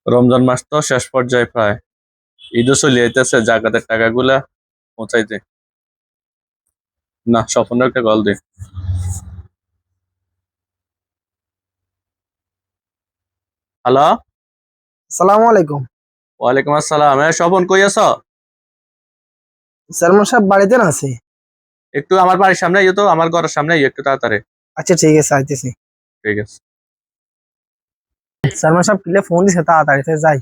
রমজান মাস তো শেষ পর্যায়ে প্রায়। ঈদও চলে যাইতেছে, জাকাতের টাকাগুলা পৌঁছাইতে। না, স্বপনের একটা কল দে। হ্যালো। সালামু আলাইকুম। ওয়ালাইকুম আসসালাম। স্বপন, কই আছো? সালমান সাহেব বাড়িতে না আছে? একটু আমার বাড়ির সামনে আইও তো, আমার ঘরের সামনে আইও একটু তাড়াতাড়ি। আচ্ছা ঠিক আছে, আইতেছি। ঠিক আছে। সালমান সাহেব কিলে ফোন দিছে, তাড়াতাড়ি তো যাই।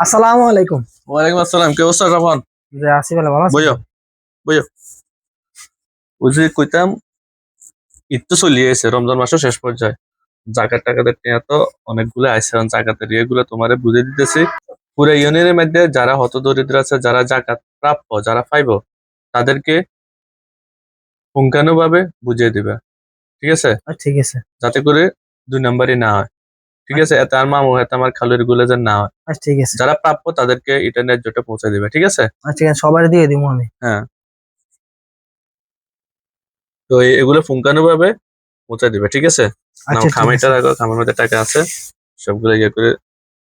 আসসালামু আলাইকুম। ওয়ালাইকুম আসসালাম। কে অবস্থা স্বপন? যে আসি বলে ভালো আছেন? বইও, বইও। বুঝলি কইতাম, ঈদ তো চলে গেছে, রমজান মাসও শেষ পর্যায়ে। জাকাত টাকাতের টেয়া তো অনেকগুলো আইছে, জাকাতের ইয়েগুলো তোমারে বুঝে দিতেছি। পুরো ইউনিয়নের মধ্যে যারা হতদরিদ্র আছে, যারা জাকাত প্রাপ্য, যারা পাইবো, তাদেরকে পুঙ্খানুভাবে বুঝিয়ে দিবে। ঠিক আছে? ঠিক আছে। যাতে করে 2 নম্বরই না হয়। ঠিক আছে? এতে আর মামু এতে আমার খালুর গুলো যেন না হয়। ঠিক আছে। যারা প্রাপ্য তাদেরকে এটা ন্যায্যটা পৌঁছে দিবে। ঠিক আছে? ঠিক আছে, সবাই দিয়ে দিব আমি। হ্যাঁ। তো এগুলো পুঙ্খানুভাবে পৌঁছে দিবে। ঠিক আছে? নাও, আচ্ছা ঠিক খামাইটা আছে। রাখো, খামের মধ্যে টাকা আছে, সবগুলো ইয়ে করে,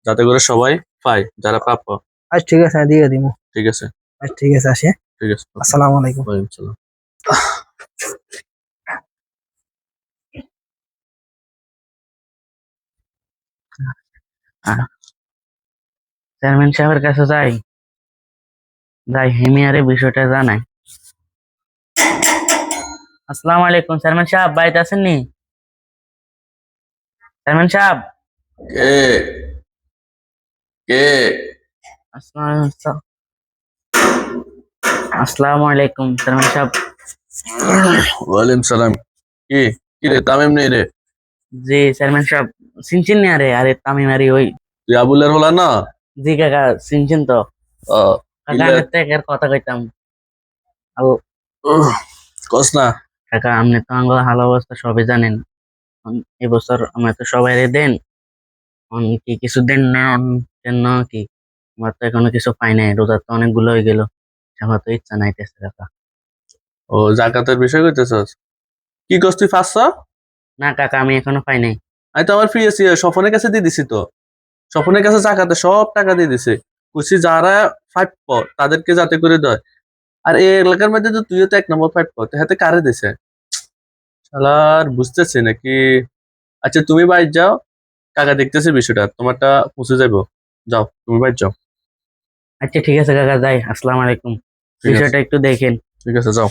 যাতে করে সবাই পায়, যারা প্রাপ্য। আচ্ছা ঠিক আছে, দিয়ে দিব। ঠিক আছে? আচ্ছা ঠিক আছে, আসি। ঠিক আছে। আসসালামু আলাইকুম। ওয়ালাইকুম আসসালাম। চেয়ারম্যান সাহেবের কাছে যাই যাই হেমিয়ারে বিষয়টা জানাই। আসসালামু আলাইকুম চেয়ারম্যান সাহেব, বাড়িতে আছেন নি? চেয়ারম্যান সাহেব। কে? কে? আসসালাম- আসসালামু আলাইকুম চেয়ারম্যান সাহেব। ওয়ালাইকুম সালাম। কি? কি রে, তামিম নেই রে? জি চেয়ারম্যান সাহেব, চিনছেন নি? আরে আরে তামিম আরে ওই। তুই আবুলের হলা না? জি কাকা, চিনছেন তো? ও, কাকা ইলে, আমি তো একের কথা কইতাম। আল কস না। কাকা, আপনি তো আঙ্গুল হাল অবস্থা সবই জানেন। এবছর আমরা তো সবাই দেন, কি কিছু দেন না? কেন কি? আমার তো এখনো কিছু পাই নাই, রোজা তো অনেকগুলো হয়ে গেল। আমার তো ইচ্ছা নাইতেছে কাকা। ও, জাকাতের বিষয় কইতেছস? কি কস তুই 500? না কাকা, আমি এখনো পাই নাই। আমি তো আমার ফ্রি আছি, স্বপনের কাছে দিয়ে দিছি তো। স্বপনের কাছে জাকাতে সব টাকা দিয়ে দিছে। কুছি যারা প্রাপ্য তাদেরকে যাতে করে দেয়। আর এই এলাকার মধ্যে তো তুইও তো 1 নম্বর প্রাপ্য, তো হাতে কারে দিছে? শালার বুঝতেছি নাকি। আচ্ছা তুমি বাইর যাও, কাকা দেখতেছে বিষয়টা, তোমারটা পৌঁছে যাবো। যাও, তুমি বাইর যাও। আচ্ছা ঠিক আছে কাকা, যাই। আসসালামু আলাইকুম। ঠিক আছে। বিষয়টা একটু দেখেন। ঠিক আছে, যাও।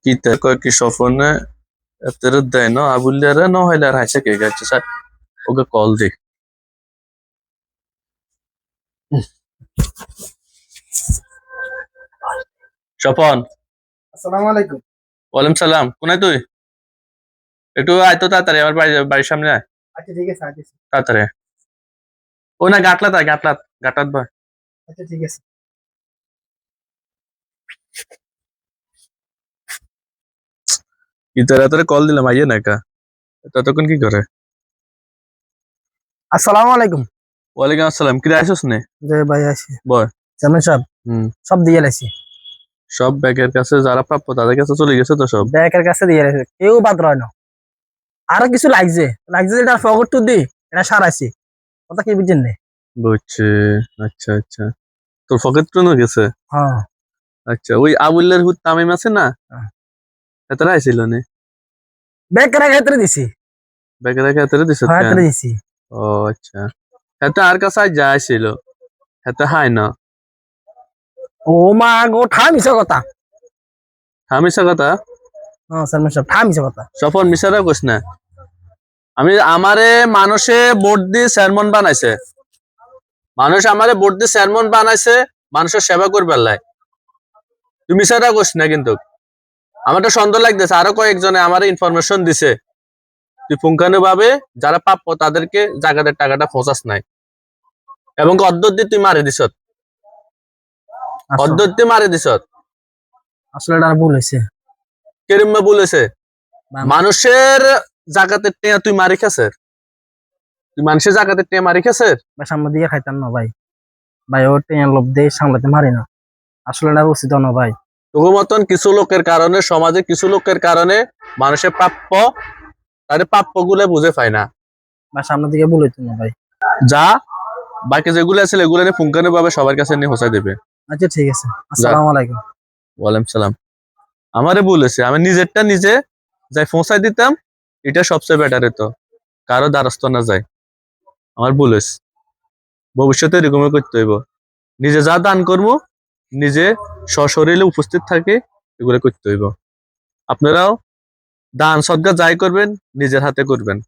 কি কয় কি স্বপনে এতের দেয় না আবুলিয়ারে, ন হইলে আর হাসে কে গেছে স্যার। ওকে কল দি। স্বপন। আসসালামু আলাইকুম। ওয়ালাইকুম সালাম। কোনায় তুই? একটু আয় তো তাড়াতাড়ি, আমার বাড়ির সামনে আয় আচ্ছা ঠিক আছে, আইতেছি। তাড়াতাড়ি আয়। ও না, গাটলাত আয়, গাটলাত, গাটলাত ভাই। আচ্ছা ঠিক আছে। ইতারে তোরে কল দিলাম, আইয়ে না কা। ততক্ষণ কি করে? আসসালামু আলাইকুম। ওয়ালাইকুম আসসালাম। কি রে, আইসস নে? যে ভাই আসি। বয়। চেয়ারম্যান সাহেব, হুম। সব দিয়ে লাইছি। সব ব্যাগের কাছে যারা প্রাপ্য তাদের কাছে চলে গেছে তো সব। ব্যাংকের কাছে দিয়ে লাইছি, কেউ বাদ রয় না। আরো কিছু লাগছে, লাগছে যেটা ফগর টু দি, এটা সারাইছি। কথা কি বুঝছেন না? বুঝছি। আচ্ছা আচ্ছা, তোর পকেট টুনো গেছে? হ্যাঁ। আচ্ছা, ওই আবুল্লের হুত তামিম আছে না, হ্যাঁ। এতরা আইছিল নে? ব্যাংকের ক্ষেত্রে দিছি। ব্যাগের রেখে এতরে দিছ হ্যাঁ, কেন? ক্ষেত্রে দিছি। ও আচ্ছা। এত আর কাছে আজ যা আইছিল, এত হাই না। ও মা গো, ঠা মিছা কথা। হামিশা কথা। হ্যাঁ চেয়ারম্যান সাহেব, ঠা মিছা কথা। সফর মিশারা কইস না। আমারে মানুষে ভোট দিয়ে চেয়ারম্যান বানাইছে। মানুষ আমারে ভোট দিয়ে চেয়ারম্যান বানাইছে, মানুষের সেবা করবার লাই। তুই মিশারা কইস না কিন্তু। আমার তো সন্দেহ লাগতেছে, আরো কয়েকজনে আমার ইনফরমেশন দিছে তুই পুঙ্খানুভাবে যারা প্রাপ্য তাদেরকে জাগাতের টাকাটা পৌঁছাস নাই, এবং অদ্যুত তুই মারি দিস, অদ্যুত মারি দিস। আসলে এটা ভুল হয়েছে। কেরিম বলেছে মানুষের জাকাতের টেয়া তুই মারি খাসের, তুই মানুষের জাকাতের টেয়া মারি খাসের। সামনে দিয়ে খাইতাম না ভাই। ভাই ওর টেন লোভ দিয়ে সামলাতে মারি না। আসলে এটা উচিত না ভাই। তোর মতন কিছু লোকের কারণে, সমাজে কিছু লোকের কারণে মানুষের প্রাপ্য তারে প্রাপ্য গুলো বুঝে পায় না। বা সামনের দিকে বলে তো না ভাই। যা বাকি যেগুলো আছে এগুলো নিয়ে পুঙ্খানু ভাবে সবার কাছে নিয়ে হোসাই দেবে। আচ্ছা ঠিক আছে, আসসালামু আলাইকুম। ওয়ালাইকুম সালাম। আমারে বলেছে আমি নিজেরটা নিজে যাই পৌঁছাই দিতাম, এটা সবচেয়ে বেটার হতো, কারো দ্বারস্থ না যায়। আমার বলেছ ভবিষ্যতে এরকমই করতে হইব, নিজে যা দান করবো নিজে সশরীরে উপস্থিত থাকে এগুলো করতে হইব। আপনারাও দান সদকা যাই করবেন নিজের হাতে করবেন।